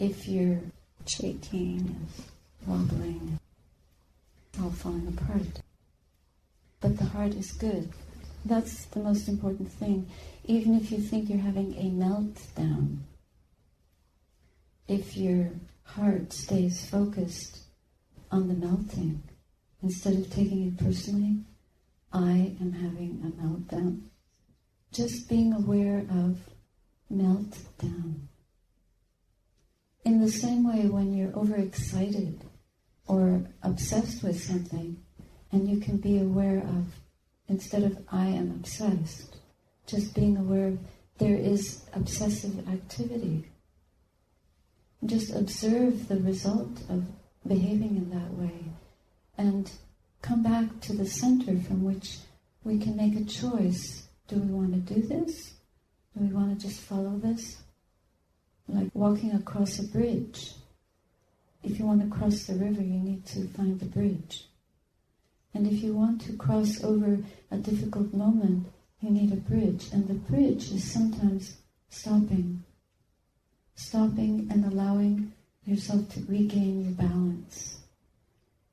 if you're shaking and wobbling, all falling apart. But the heart is good. That's the most important thing. Even if you think you're having a meltdown, if your heart stays focused on the melting, instead of taking it personally, I am having a meltdown. Just being aware of meltdown. In the same way, when you're overexcited or obsessed with something, and you can be aware of, instead of I am obsessed, just being aware of there is obsessive activity. Just observe the result of behaving in that way and come back to the center from which we can make a choice. Do we want to do this? Do we want to just follow this? Like walking across a bridge. If you want to cross the river, you need to find the bridge. And if you want to cross over a difficult moment, you need a bridge. And the bridge is sometimes stopping and allowing yourself to regain your balance.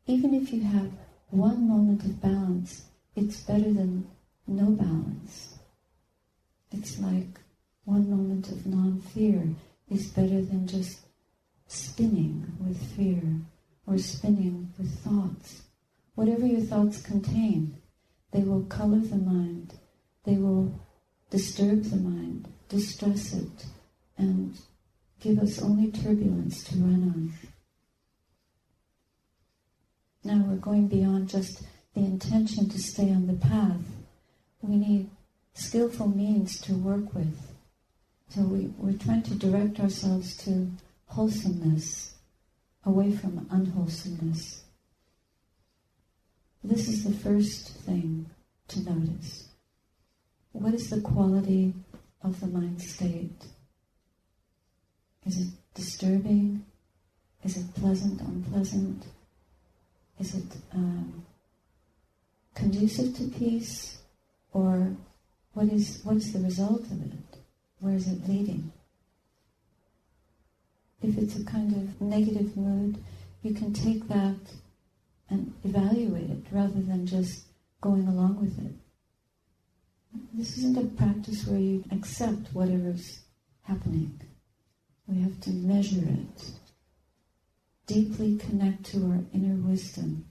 Even if you have one moment of balance, it's better than no balance. It's like one moment of non-fear is better than just spinning with fear or spinning with thoughts. Whatever your thoughts contain, they will color the mind, they will disturb the mind, distress it, and give us only turbulence to run on. Now we're going beyond just the intention to stay on the path. We need skillful means to work with. So we're trying to direct ourselves to wholesomeness, away from unwholesomeness. This is the first thing to notice. What is the quality of the mind state? Is it disturbing? Is it pleasant, unpleasant? Is it conducive to peace? Or what is the result of it? Where is it leading? If it's a kind of negative mood, you can take that and evaluate it rather than just going along with it. This isn't a practice where you accept whatever's happening. We have to measure it, deeply connect to our inner wisdom,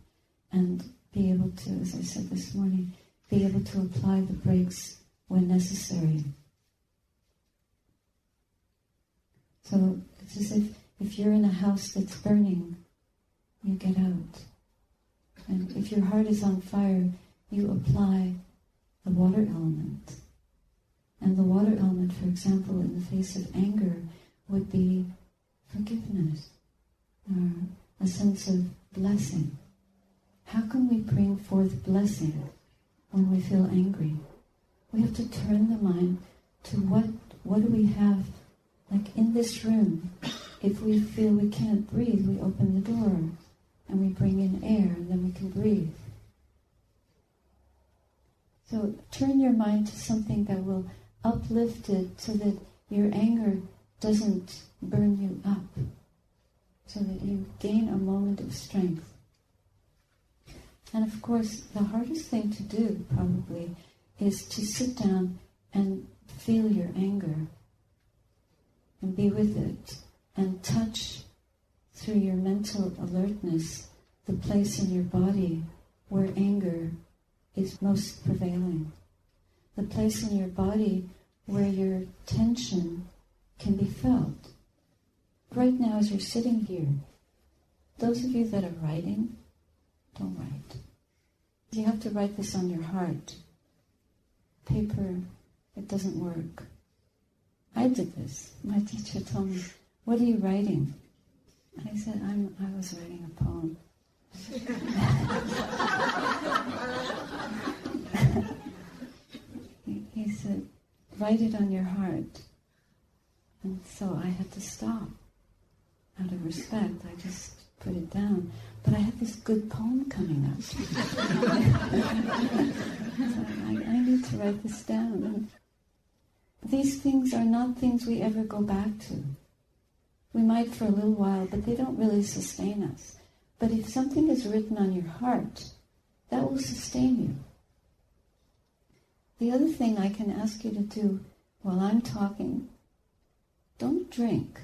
and be able to, as I said this morning, be able to apply the brakes when necessary. So it's as if you're in a house that's burning, you get out. And if your heart is on fire, you apply the water element. And the water element, for example, in the face of anger, would be forgiveness, or a sense of blessing. How can we bring forth blessing when we feel angry? We have to turn the mind to what do we have, like in this room. If we feel we can't breathe, we open the door and we bring in air, and then we can breathe. So turn your mind to something that will uplift it so that your anger doesn't burn you up, so that you gain a moment of strength. And of course, the hardest thing to do, probably, is to sit down and feel your anger and be with it and touch through your mental alertness the place in your body where anger is most prevailing. The place in your body where your tension can be felt. Right now, as you're sitting here, those of you that are writing, don't write. You have to write this on your heart. Paper, it doesn't work. I did this. My teacher told me, "What are you writing?" I said, I was writing a poem. He said, "Write it on your heart." And so I had to stop. Out of respect, I just put it down. But I had this good poem coming up. So I need to write this down. And these things are not things we ever go back to. We might for a little while, but they don't really sustain us. But if something is written on your heart, that will sustain you. The other thing I can ask you to do while I'm talking, don't drink,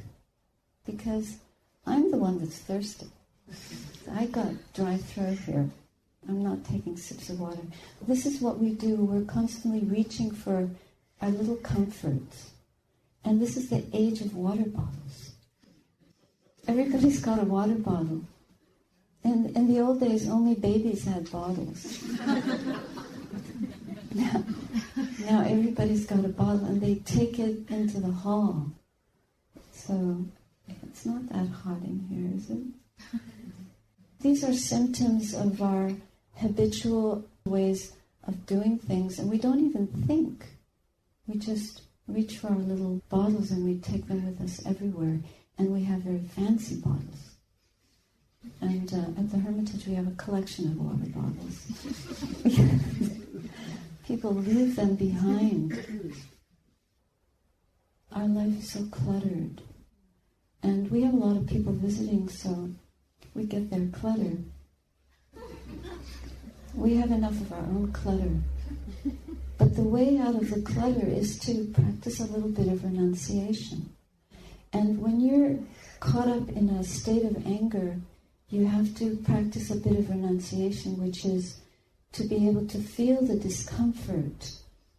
because I'm the one that's thirsty. I got dry throat here. I'm not taking sips of water. This is what we do. We're constantly reaching for our little comforts. And this is the age of water bottles. Everybody's got a water bottle. And in the old days, only babies had bottles. Now everybody's got a bottle, and they take it into the hall. So it's not that hot in here, is it? These are symptoms of our habitual ways of doing things, and we don't even think. We just reach for our little bottles and we take them with us everywhere, and we have very fancy bottles. And at the Hermitage we have a collection of water bottles. People leave them behind. Our life is so cluttered. And we have a lot of people visiting, so we get their clutter. We have enough of our own clutter. But the way out of the clutter is to practice a little bit of renunciation. And when you're caught up in a state of anger, you have to practice a bit of renunciation, which is to be able to feel the discomfort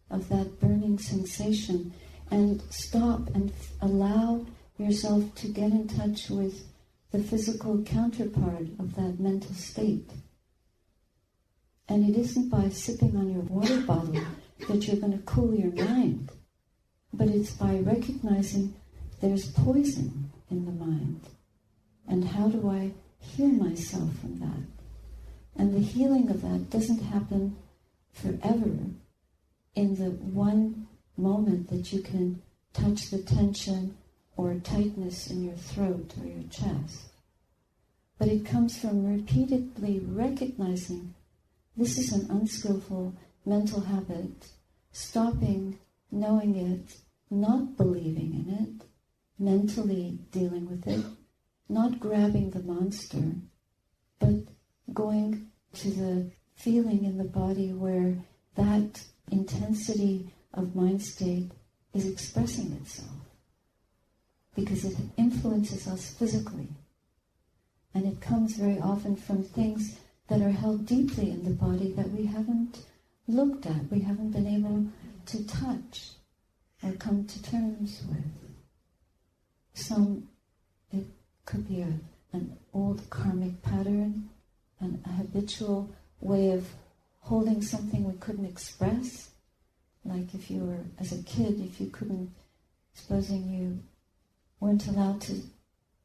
of that burning sensation and stop and allow yourself to get in touch with the physical counterpart of that mental state. And it isn't by sipping on your water bottle that you're going to cool your mind, but it's by recognizing there's poison in the mind. And how do I heal myself from that? And the healing of that doesn't happen forever in the one moment that you can touch the tension or tightness in your throat or your chest. But it comes from repeatedly recognizing this is an unskillful mental habit, stopping, knowing it, not believing in it, mentally dealing with it, not grabbing the monster, but going to the feeling in the body where that intensity of mind state is expressing itself, because it influences us physically. And it comes very often from things that are held deeply in the body that we haven't looked at, we haven't been able to touch or come to terms with. It could be an old karmic pattern, a habitual way of holding something we couldn't express. Like if you were, as a kid, if you couldn't, supposing you weren't allowed to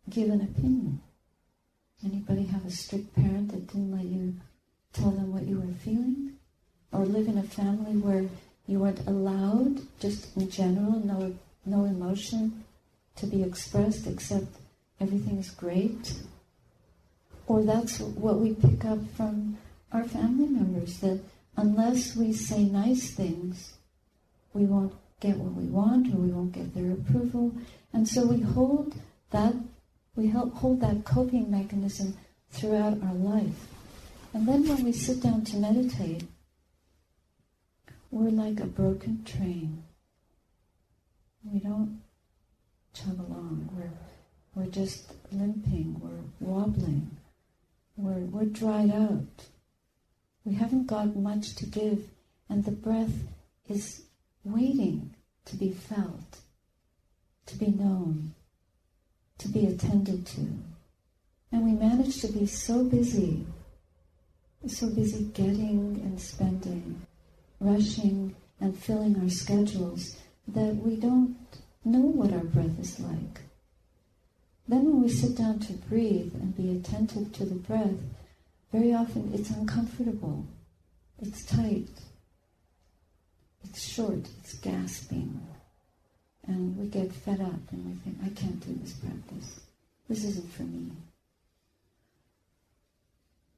give an opinion. Anybody have a strict parent that didn't let you tell them what you were feeling? Or live in a family where you weren't allowed, just in general, no emotion to be expressed except everything is great? Or that's what we pick up from our family members, that unless we say nice things, we won't get what we want, or we won't get their approval. And so we hold that coping mechanism throughout our life. And then when we sit down to meditate, we're like a broken train. We don't chug along. We're just limping. We're wobbling. We're dried out. We haven't got much to give, and the breath is waiting to be felt, to be known, to be attended to. And we manage to be so busy getting and spending, rushing and filling our schedules, that we don't know what our breath is like. Then when we sit down to breathe and be attentive to the breath, very often it's uncomfortable, it's tight, it's short, it's gasping. And we get fed up and we think, I can't do this practice. This isn't for me.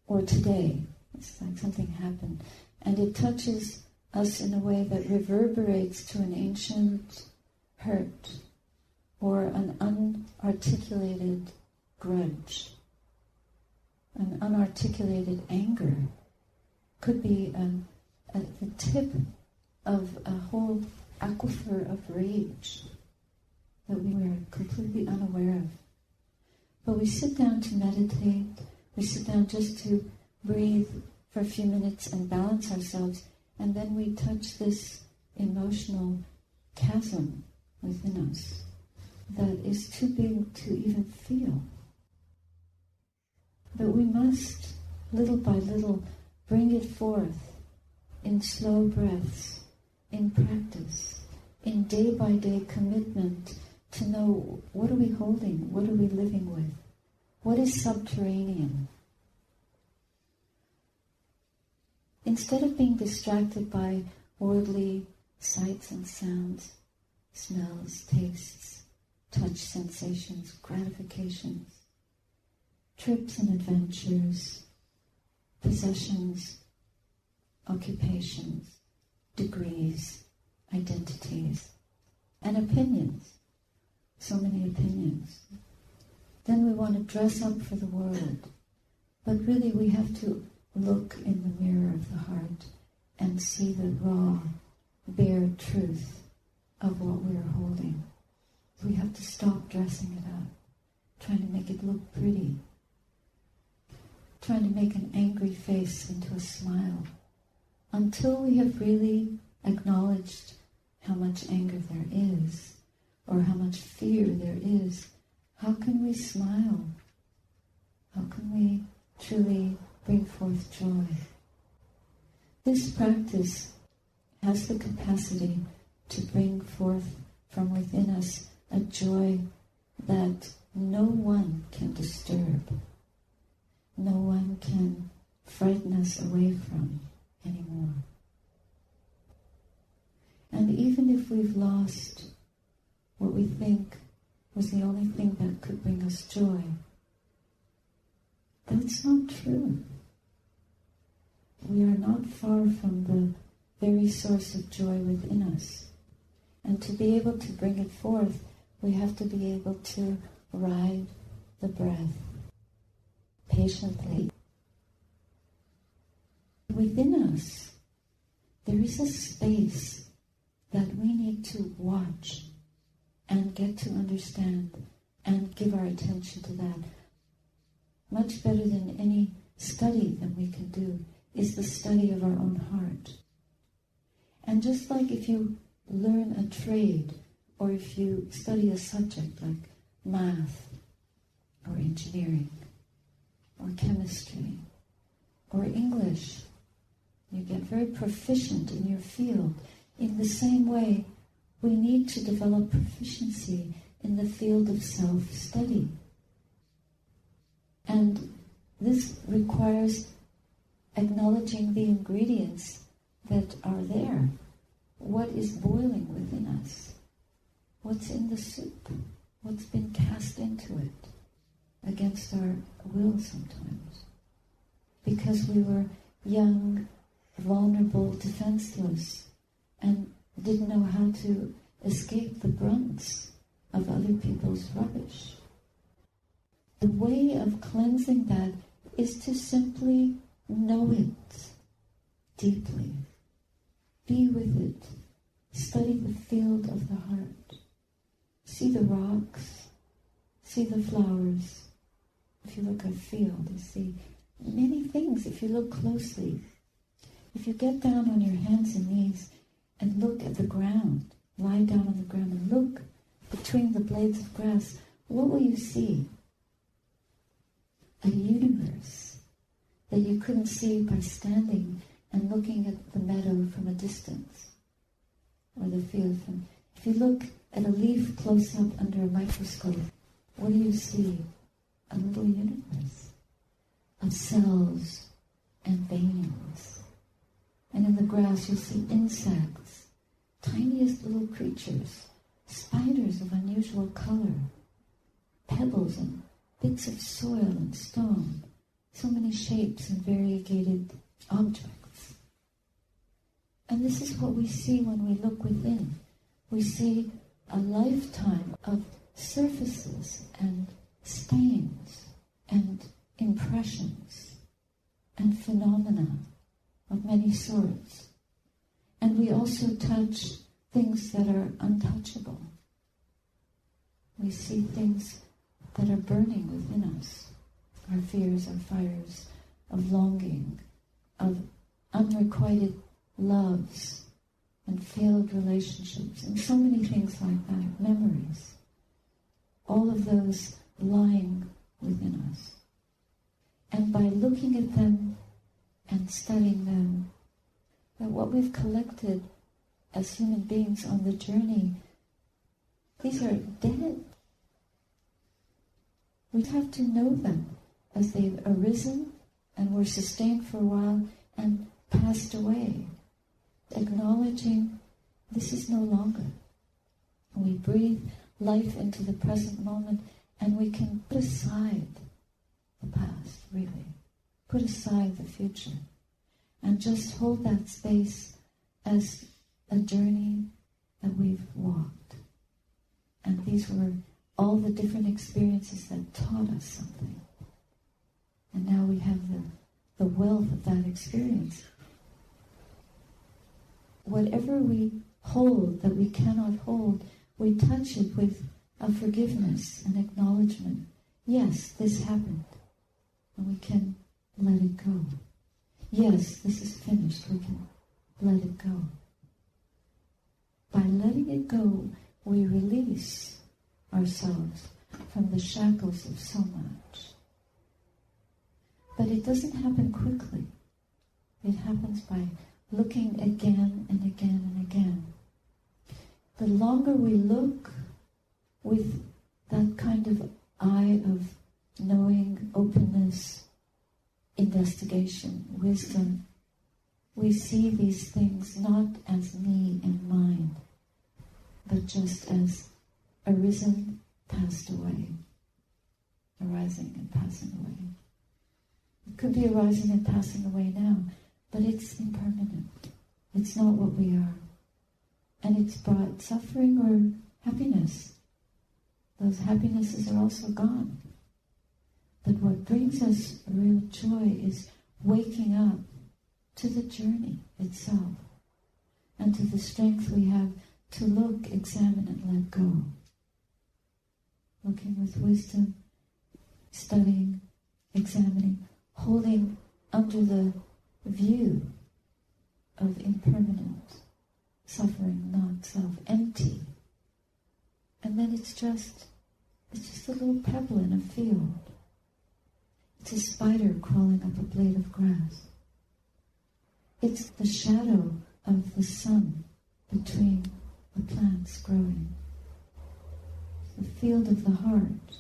Or today, it's like something happened, and it touches us in a way that reverberates to an ancient hurt or an unarticulated grudge, an unarticulated anger. Could be at the tip of a whole aquifer of rage that we were completely unaware of. But we sit down to meditate, we sit down just to breathe for a few minutes and balance ourselves, and then we touch this emotional chasm within us that is too big to even feel. But we must, little by little, bring it forth in slow breaths, in practice, in day-by-day commitment to know, what are we holding? What are we living with? What is subterranean? Instead of being distracted by worldly sights and sounds, smells, tastes, touch sensations, gratifications, trips and adventures, possessions, occupations, degrees, identities, and opinions. So many opinions. Then we want to dress up for the world. But really we have to look in the mirror of the heart and see the raw, bare truth of what we are holding. We have to stop dressing it up, trying to make it look pretty, trying to make an angry face into a smile, until we have really acknowledged how much anger there is, or how much fear there is. How can we smile? How can we truly bring forth joy? This practice has the capacity to bring forth from within us a joy that no one can disturb, no one can frighten us away from anymore. And even if we've lost what we think was the only thing that could bring us joy, that's not true. We are not far from the very source of joy within us. And to be able to bring it forth, we have to be able to ride the breath patiently. Within us, there is a space that we need to watch and get to understand and give our attention to that. Much better than any study that we can do is the study of our own heart. And just like if you learn a trade, or if you study a subject like math, or engineering, or chemistry, or English, you get very proficient in your field. In the same way, we need to develop proficiency in the field of self-study. And this requires acknowledging the ingredients that are there. What is boiling within us? What's in the soup? What's been cast into it against our will sometimes? Because we were young, vulnerable, defenseless, and didn't know how to escape the brunts of other people's rubbish. The way of cleansing that is to simply know it deeply. Be with it. Study the field of the heart. See the rocks. See the flowers. If you look at a field, you see many things if you look closely. If you get down on your hands and knees and look at the ground, lie down on the ground and look between the blades of grass, what will you see? A universe that you couldn't see by standing and looking at the meadow from a distance, or the field from... If you look at a leaf close up under a microscope, what do you see? A little universe of cells and veins. And in the grass you see insects, tiniest little creatures, spiders of unusual color, pebbles and bits of soil and stone, so many shapes and variegated objects. And this is what we see when we look within. We see a lifetime of surfaces and stains and impressions and phenomena of many sorts. And we also touch things that are untouchable. We see things that are burning within us. Our fears, our fires of longing, of unrequited loves and failed relationships, and so many things like that, memories. All of those lying within us. And by looking at them and studying them, that what we've collected as human beings on the journey, these are dead. We have to know them as they've arisen and were sustained for a while and passed away, acknowledging this is no longer. We breathe life into the present moment, and we can put aside the past, really. Put aside the future, and just hold that space as a journey that we've walked. And these were all the different experiences that taught us something. And now we have the wealth of that experience. Whatever we hold that we cannot hold, we touch it with a forgiveness and acknowledgement. Yes, this happened. And we can let it go. Yes, this is finished. We can let it go. By letting it go, we release ourselves from the shackles of so much. But it doesn't happen quickly. It happens by looking again and again and again. The longer we look with that kind of eye of knowing, openness, investigation, wisdom, we see these things not as me and mine, but just as arisen, passed away, arising and passing away. It could be arising and passing away now, but it's impermanent. It's not what we are. And it's brought suffering or happiness. Those happinesses are also gone. But what brings us real joy is waking up to the journey itself and to the strength we have to look, examine, and let go. Looking with wisdom, studying, examining, holding under the view of impermanent suffering, not self, empty. And then it's just a little pebble in a field. It's a spider crawling up a blade of grass. It's the shadow of the sun between the plants growing. The field of the heart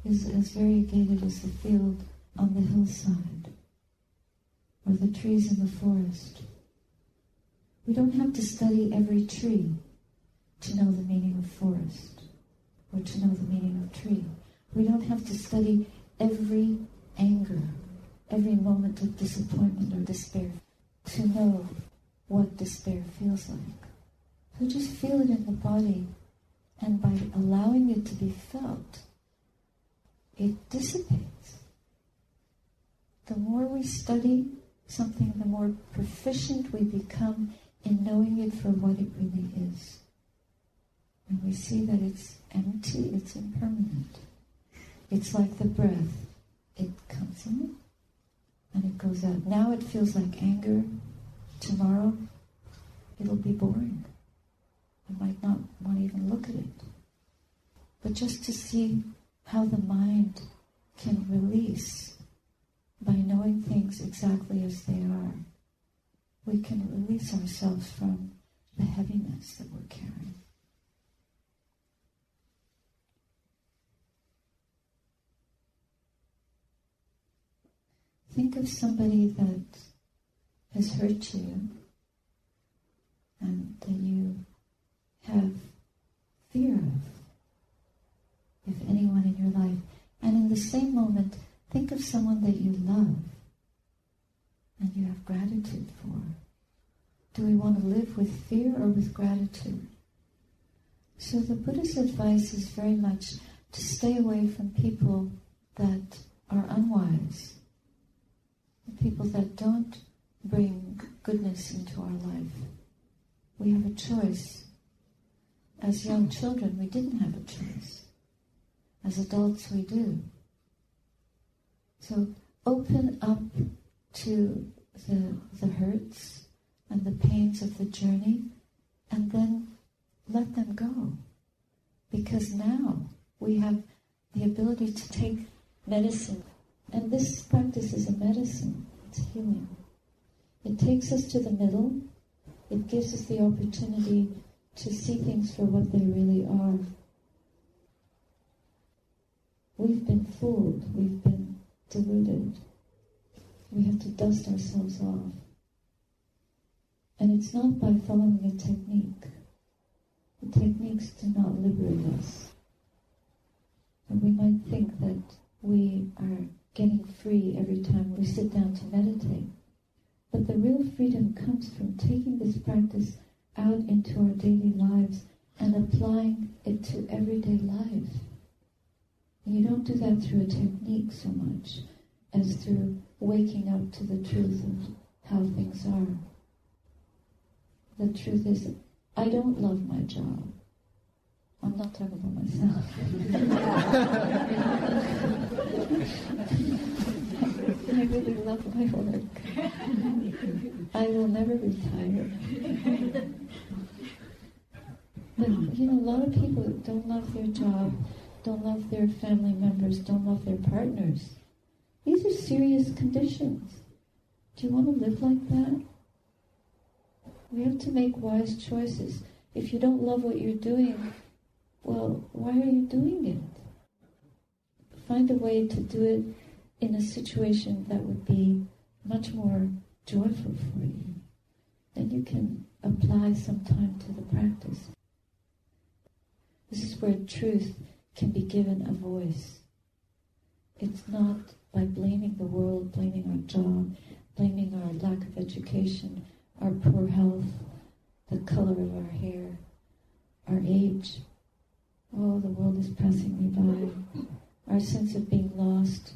is as variegated as the field on the hillside or the trees in the forest. We don't have to study every tree to know the meaning of forest or to know the meaning of tree. We don't have to study every anger, every moment of disappointment or despair to know what despair feels like. So just feel it in the body, and by allowing it to be felt, it dissipates. The more we study something, the more proficient we become in knowing it for what it really is. And we see that it's empty, it's impermanent. It's like the breath. It comes in and it goes out. Now it feels like anger. Tomorrow it'll be boring. I might not want to even look at it. But just to see how the mind can release by knowing things exactly as they are, we can release ourselves from the heaviness that we're carrying. Think of somebody that has hurt you and that you have fear of, if anyone in your life. And in the same moment, think of someone that you love and you have gratitude for. Do we want to live with fear or with gratitude? So the Buddha's advice is very much to stay away from people that are unwise, people that don't bring goodness into our life. We have a choice. As young children, we didn't have a choice. As adults, we do. So open up to the hurts and the pains of the journey, and then let them go. Because now we have the ability to take medicine. And this practice is a medicine. It's healing. It takes us to the middle. It gives us the opportunity to see things for what they really are. We've been fooled. We've been deluded. We have to dust ourselves off. And it's not by following a technique. The techniques do not liberate us. And we might think that we are getting free every time we sit down to meditate. But the real freedom comes from taking this practice out into our daily lives and applying it to everyday life. And you don't do that through a technique so much as through waking up to the truth of how things are. The truth is, I don't love my job. I'm not talking about myself. I really love my work. I will never retire. But, a lot of people don't love their job, don't love their family members, don't love their partners. These are serious conditions. Do you want to live like that? We have to make wise choices. If you don't love what you're doing, well, why are you doing it? Find a way to do it in a situation that would be much more joyful for you. Then you can apply some time to the practice. This is where truth can be given a voice. It's not by blaming the world, blaming our job, blaming our lack of education, our poor health, the color of our hair, our age. Oh, the world is passing me by. Our sense of being lost.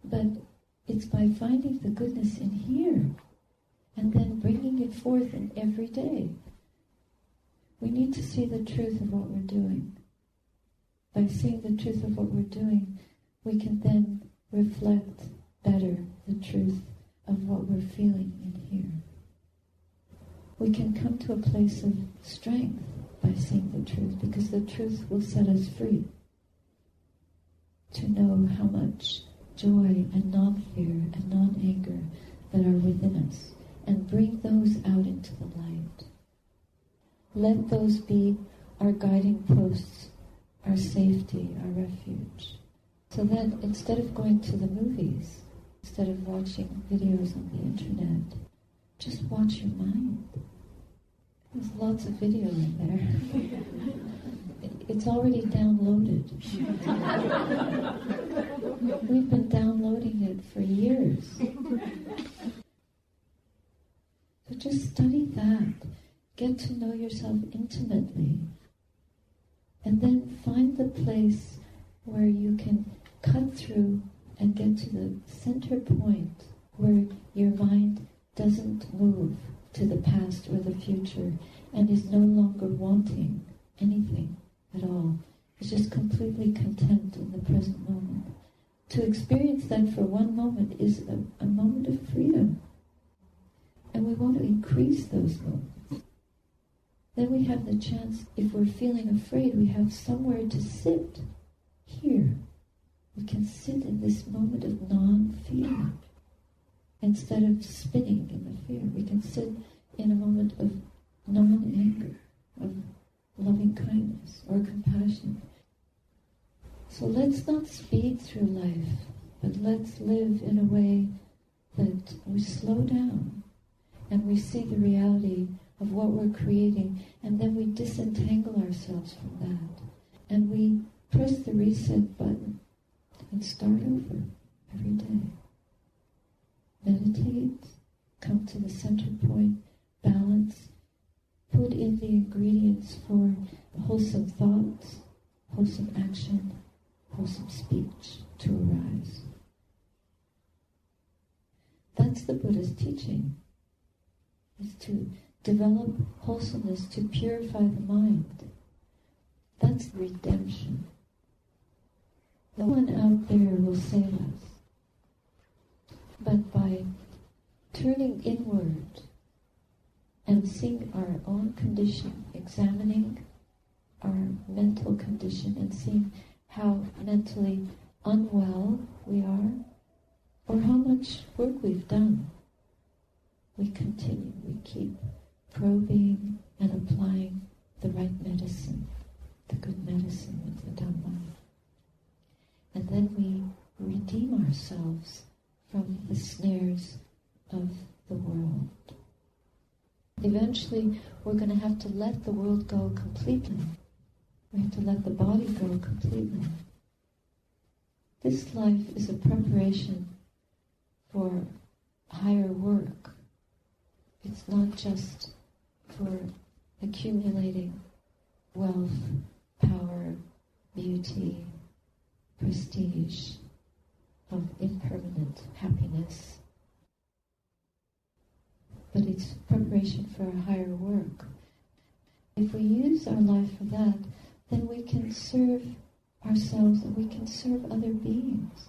But it's by finding the goodness in here and then bringing it forth in every day. We need to see the truth of what we're doing. By seeing the truth of what we're doing, we can then reflect better the truth of what we're feeling in here. We can come to a place of strength by seeing the truth, because the truth will set us free to know how much joy and non-fear and non-anger that are within us, and bring those out into the light. Let those be our guiding posts, our safety, our refuge. So then, instead of going to the movies, instead of watching videos on the internet, just watch your mind. There's lots of video in there. It's already downloaded. We've been downloading it for years. So just study that. Get to know yourself intimately. And then find the place where you can cut through and get to the center point where your mind doesn't move to the past or the future and is no longer wanting anything at all. It's just completely content in the present moment. To experience that for one moment is a moment of freedom. And we want to increase those moments. Then we have the chance, if we're feeling afraid, we have somewhere to sit. Here. We can sit in this moment of non-fear. Instead of spinning in the fear, we can sit in a moment of non-anger, of loving kindness or compassion. So let's not speed through life, but let's live in a way that we slow down and we see the reality of what we're creating, and then we disentangle ourselves from that. And we press the reset button and start over every day. Meditate, come to the center point, balance, put in the ingredients for wholesome thoughts, wholesome action, wholesome speech to arise. That's the Buddha's teaching, is to develop wholesomeness, to purify the mind. That's redemption. No one out there will save us. But by turning inward and seeing our own condition, examining our mental condition and seeing how mentally unwell we are, or how much work we've done, we continue, we keep probing and applying the right medicine, the good medicine with the Dhamma. And then we redeem ourselves from the snares of the world. Eventually, we're going to have to let the world go completely. We have to let the body go completely. This life is a preparation for higher work. It's not just for accumulating wealth, power, beauty, prestige, of impermanent happiness. But it's preparation for a higher work. If we use our life for that, then we can serve ourselves and we can serve other beings.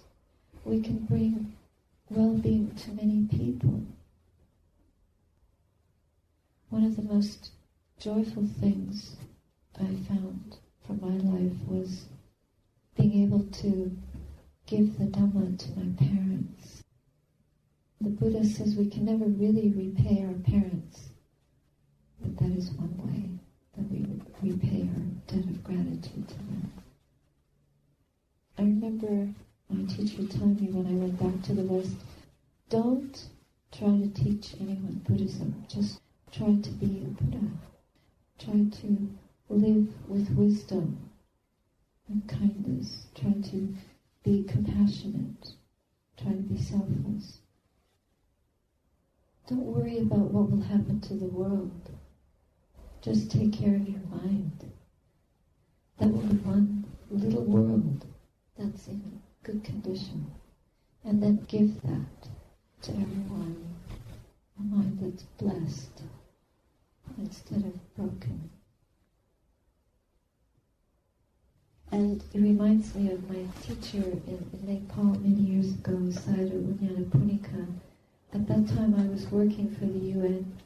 We can bring well-being to many people. One of the most joyful things I found from my life was being able to give the Dhamma to my parents. The Buddha says we can never really repay our parents, but that is one way that we repay our debt of gratitude to them. I remember my teacher telling me when I went back to the West, don't try to teach anyone Buddhism, just try to be a Buddha. Try to live with wisdom and kindness. Try to be compassionate. Try to be selfless. Don't worry about what will happen to the world. Just take care of your mind. That will be one little world that's in good condition. And then give that to everyone. A mind that's blessed instead of broken. And it reminds me of my teacher in Nepal many years ago, Sadhu Unyanapunika. At that time I was working for the UN,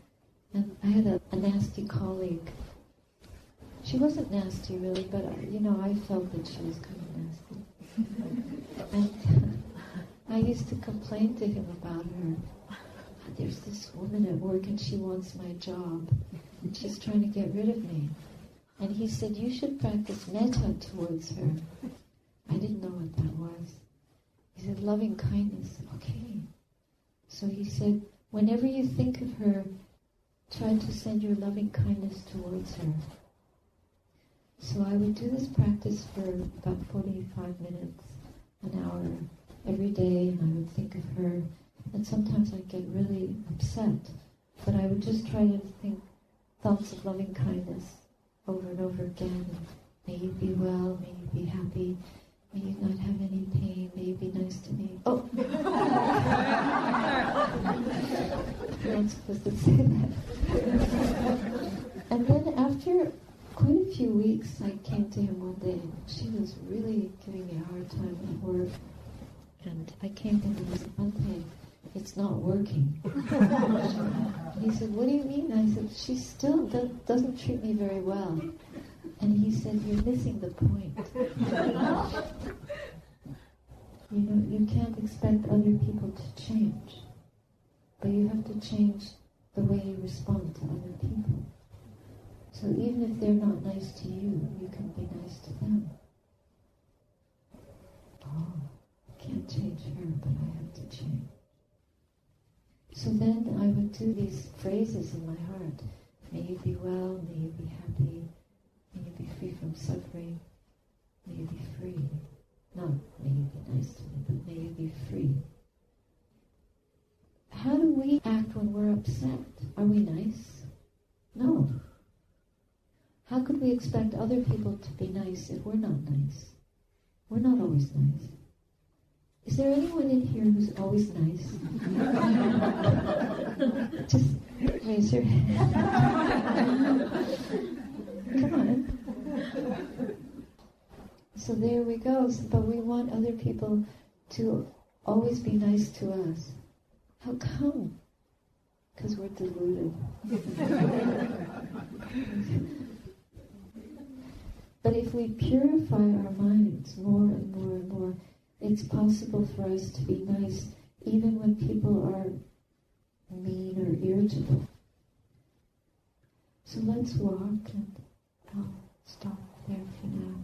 and I had a nasty colleague. She wasn't nasty really, but I felt that she was kind of nasty. And I used to complain to him about her. There's this woman at work and she wants my job. And she's trying to get rid of me. And he said, you should practice metta towards her. I didn't know what that was. He said, loving kindness. Okay. So he said, whenever you think of her, try to send your loving kindness towards her. So I would do this practice for about 45 minutes, an hour, every day, and I would think of her. And sometimes I'd get really upset, but I would just try to think thoughts of loving kindness over and over again. May you be well, may you be happy, may you not have any pain, may you be nice to me. Oh! You're not supposed to say that. And then after quite a few weeks, I came to him one day. She was really giving me a hard time at work. And I came to him and said, Bhante, it's not working. He said, what do you mean? I said, she still doesn't treat me very well. And he said, you're missing the point. You can't expect other people to change. But you have to change the way you respond to other people. So even if they're not nice to you, you can be nice to them. Oh, I can't change her, but I have to change. So then I would do these phrases in my heart. May you be well, may you be happy, may you be free from suffering, may you be free. Not may you be nice to me, but may you be free. How do we act when we're upset? Are we nice? No. How could we expect other people to be nice if we're not nice? We're not always nice. Is there anyone in here who's always nice? Just raise your hand. Come on. So there we go. But we want other people to always be nice to us. How come? Because we're deluded. But if we purify our minds more and more and more, it's possible for us to be nice even when people are mean or irritable. So let's walk, and I'll stop there for now.